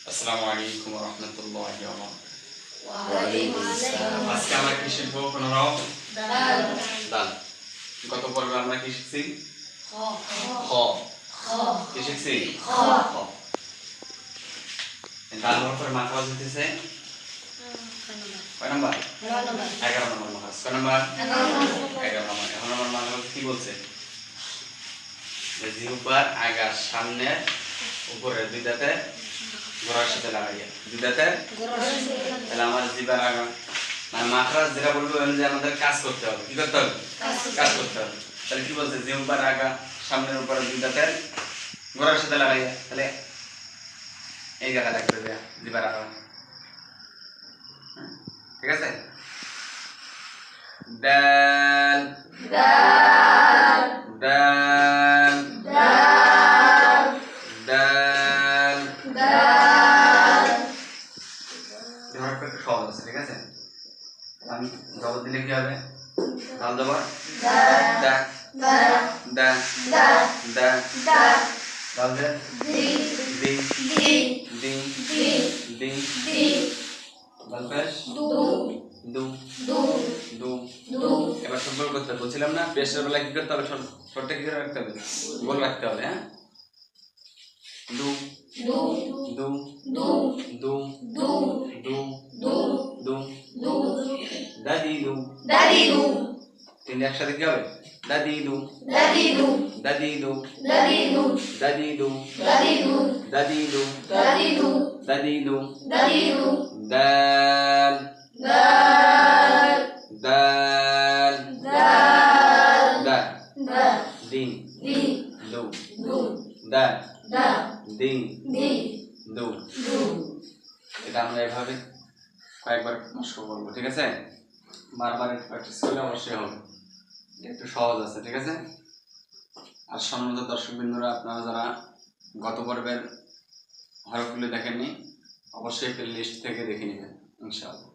আসসালামু আলাইকুম ওয়া রাহমাতুল্লাহি ওয়া বারাকাতুহু। ওয়া আলাইকুম আসসালাম। আজকে আমরা কি শিখবো? পুনরাও দাল দাল। গত পর্বে আমরা কি শিখছি? খ খ। খ কি শিখছি? খ। খ। দাল হরফের মাখরাজ হইতেছে কয় নাম্বার? 9 নম্বর 11 নম্বর মাখরাজ। কয় নাম্বার? 11 নম্বর 11 নম্বর। এখন আমার মাখরাজ কি বলছে? যে জিহ্বার আগার সামনের উপরের দুই দাঁতে গোড়ার সাথে লাগাইয়া দুই দাঁতে তাহলে আমার জিহ্বার আগা মানে মাখরাজ যেটা বলবো যে আমাদের কাজ করতে হবে। কি করতে হবে? কাজ করতে হবে। তাহলে কি বলছে? জিহ্বার আগা সামনের উপরে দুই দাঁতে গোড়ার সাথে লাগাইয়া তাহলে এই জায়গা লাগবে জিহ্বার আগা। ঠিক আছে? ডাল দাল ডাল দাল ডাল দাল। ধরো একটু সহজ আছে। ঠিক আছে? আমি জবর দিলে কি হবে? দাল জবর দা দা দা দা দা দা দা দাল দে দি দি দি দি দি দি দি দাল পেশ দু দু দু দু দু। এবার সম্পর্ক করতে বলছিলাম না পেশের বেলা কি করতে হবে? ছোটটা কি করে রাখতে হবে? গোল রাখতে হবে। হ্যাঁ, দু দু দু দু দু দু দু দু দু দু। দাদি দু দাদি দু তিনটে একসাথে কি হবে? দাদি দু দাদি দু দাদি দু দাদি দু দাদি দু দাদি দু দাদি দু দাদি দু দাদি দু দাদি দু। দাল দাল দাল দাল দা দা দিন দি দু দু দা দা দিন দি দু। দু। এটা আমরা এভাবে কয়েকবার নষ্ট করবো। ঠিক আছে? বারবার একটু প্র্যাকটিস করলে অবশ্যই হবে। এটা একটু সহজ আছে। ঠিক আছে? আর সম্মানিত দর্শক বিন্দুরা, আপনারা যারা গত পর্বের হরফগুলো দেখেননি অবশ্যই একটা লিস্ট থেকে দেখে নেবেন ইনশাআল্লাহ।